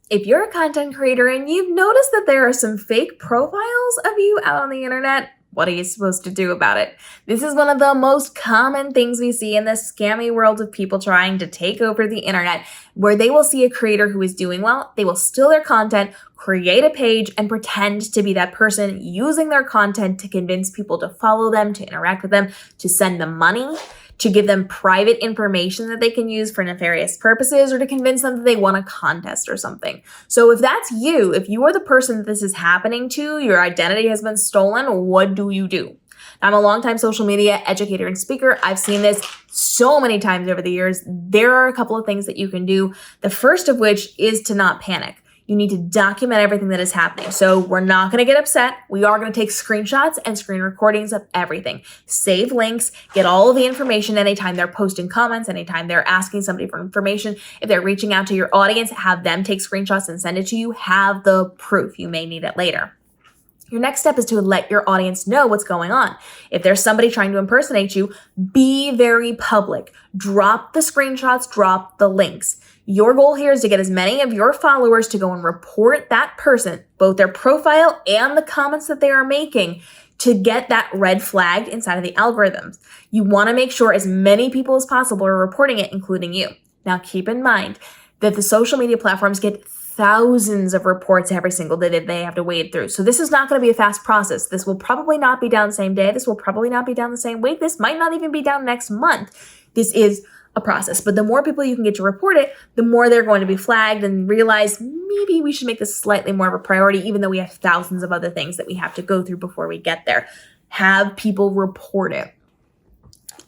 If you're a content creator and you've noticed that there are some fake profiles of you out on the internet, what are you supposed to do about it? This is one of the most common things we see in the scammy world of people trying to take over the internet, where they will see a creator who is doing well, they will steal their content, create a page, and pretend to be that person using their content to convince people to follow them, to interact with them, to send them money, to give them private information that they can use for nefarious purposes, or to convince them that they won a contest or something. So if that's you, if you are the person that this is happening to, your identity has been stolen, what do you do? I'm a longtime social media educator and speaker. I've seen this so many times over the years. There are a couple of things that you can do. The first of which is to not panic. You need to document everything that is happening. So we're not going to get upset. We are going to take screenshots and screen recordings of everything. Save links, get all of the information anytime they're posting comments, anytime they're asking somebody for information. If they're reaching out to your audience, have them take screenshots and send it to you. Have the proof. You may need it later. Your next step is to let your audience know what's going on. If there's somebody trying to impersonate you, be very public. Drop the screenshots, drop the links. Your goal here is to get as many of your followers to go and report that person, both their profile and the comments that they are making, to get that red flagged inside of the algorithms. You want to make sure as many people as possible are reporting it, including you. Now, keep in mind that the social media platforms get thousands of reports every single day that they have to wade through. So this is not going to be a fast process. This will probably not be down the same day. This will probably not be down the same week. This might not even be down next month. This is a process. But the more people you can get to report it, the more they're going to be flagged and realize maybe we should make this slightly more of a priority, even though we have thousands of other things that we have to go through before we get there. Have people report it.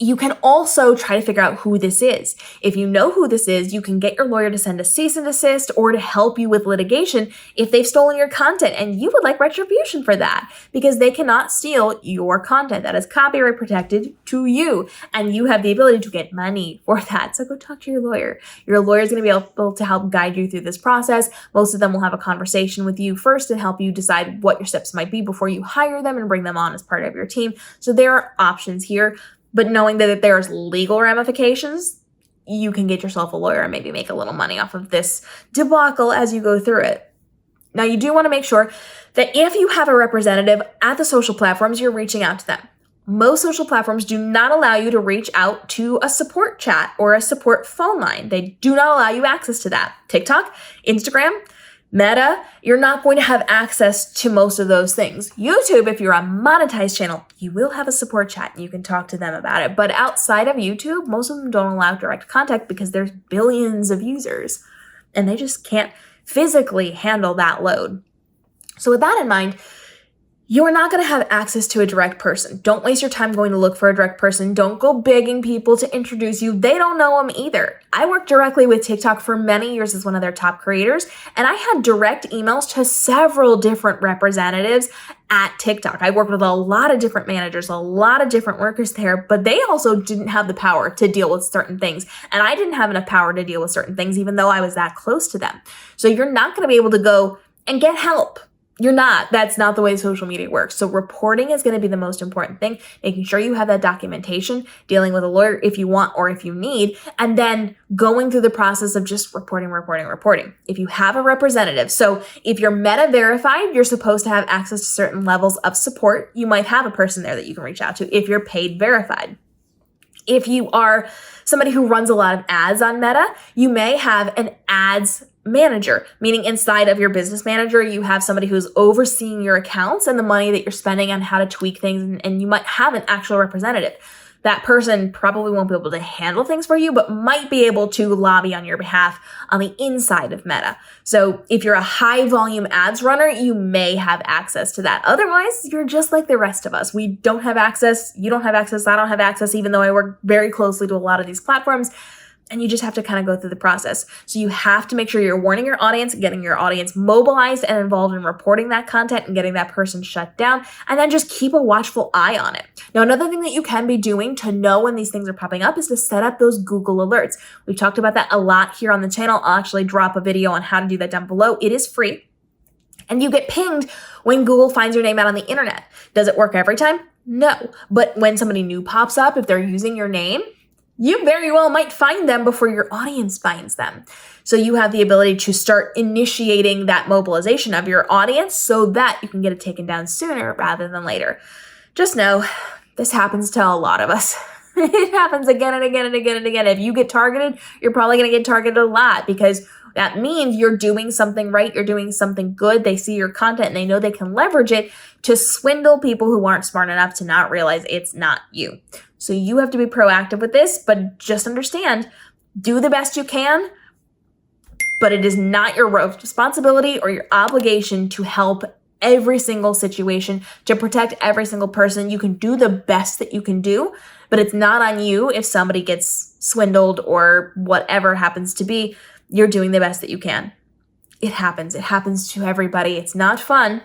You can also try to figure out who this is. If you know who this is, you can get your lawyer to send a cease and desist or to help you with litigation if they've stolen your content and you would like retribution for that, because they cannot steal your content. That is copyright protected to you, and you have the ability to get money for that. So go talk to your lawyer. Your lawyer is going to be able to help guide you through this process. Most of them will have a conversation with you first and help you decide what your steps might be before you hire them and bring them on as part of your team. So there are options here. But knowing that if there's legal ramifications, you can get yourself a lawyer and maybe make a little money off of this debacle as you go through it. Now, you do want to make sure that if you have a representative at the social platforms, you're reaching out to them. Most social platforms do not allow you to reach out to a support chat or a support phone line. They do not allow you access to that. TikTok, Instagram, Meta, you're not going to have access to most of those things. YouTube, if you're a monetized channel, you will have a support chat and you can talk to them about it. But outside of YouTube, most of them don't allow direct contact because there's billions of users and they just can't physically handle that load. So with that in mind, you're not going to have access to a direct person. Don't waste your time going to look for a direct person. Don't go begging people to introduce you. They don't know them either. I worked directly with TikTok for many years as one of their top creators, and I had direct emails to several different representatives at TikTok. I worked with a lot of different managers, a lot of different workers there, but they also didn't have the power to deal with certain things. And I didn't have enough power to deal with certain things, even though I was that close to them. So you're not going to be able to go and get help. You're not. That's not the way social media works. So reporting is going to be the most important thing, making sure you have that documentation, dealing with a lawyer if you want or if you need, and then going through the process of just reporting. If you have a representative, so if you're Meta verified, you're supposed to have access to certain levels of support. You might have a person there that you can reach out to if you're paid verified. If you are somebody who runs a lot of ads on Meta, you may have an ads manager, meaning inside of your business manager, you have somebody who's overseeing your accounts and the money that you're spending on how to tweak things, and you might have an actual representative. That person probably won't be able to handle things for you, but might be able to lobby on your behalf on the inside of Meta. So if you're a high volume ads runner, you may have access to that. Otherwise, you're just like the rest of us. We don't have access. You don't have access. I don't have access, even though I work very closely to a lot of these platforms. And you just have to kind of go through the process. So you have to make sure you're warning your audience, getting your audience mobilized and involved in reporting that content and getting that person shut down, and then just keep a watchful eye on it. Now, another thing that you can be doing to know when these things are popping up is to set up those Google alerts. We've talked about that a lot here on the channel. I'll actually drop a video on how to do that down below. It is free. And you get pinged when Google finds your name out on the internet. Does it work every time? No. But when somebody new pops up, if they're using your name, you very well might find them before your audience finds them. So you have the ability to start initiating that mobilization of your audience so that you can get it taken down sooner rather than later. Just know, this happens to a lot of us. It happens again and again and again and again. If you get targeted, you're probably going to get targeted a lot, because that means you're doing something right. You're doing something good. They see your content and they know they can leverage it to swindle people who aren't smart enough to not realize it's not you. So you have to be proactive with this, but just understand, do the best you can, but it is not your responsibility or your obligation to help every single situation, to protect every single person. You can do the best that you can do, but it's not on you if somebody gets swindled or whatever happens to be. You're doing the best that you can. It happens. It happens to everybody. It's not fun,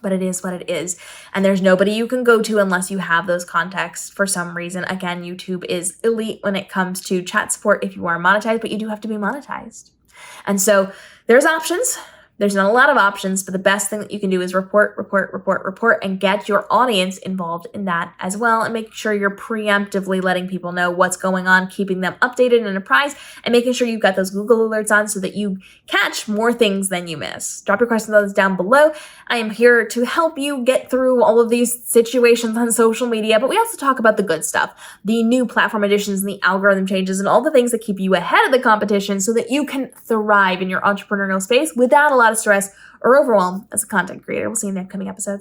but it is what it is. And there's nobody you can go to unless you have those contacts for some reason. Again, YouTube is elite when it comes to chat support if you are monetized, but you do have to be monetized. And so there's options. There's not a lot of options, but the best thing that you can do is report, and get your audience involved in that as well, and make sure you're preemptively letting people know what's going on, keeping them updated and apprised, and making sure you've got those Google alerts on so that you catch more things than you miss. Drop your questions on those down below. I am here to help you get through all of these situations on social media, but we also talk about the good stuff, the new platform additions and the algorithm changes and all the things that keep you ahead of the competition so that you can thrive in your entrepreneurial space without a lot of stress or overwhelm as a content creator. We'll see you in the upcoming episodes.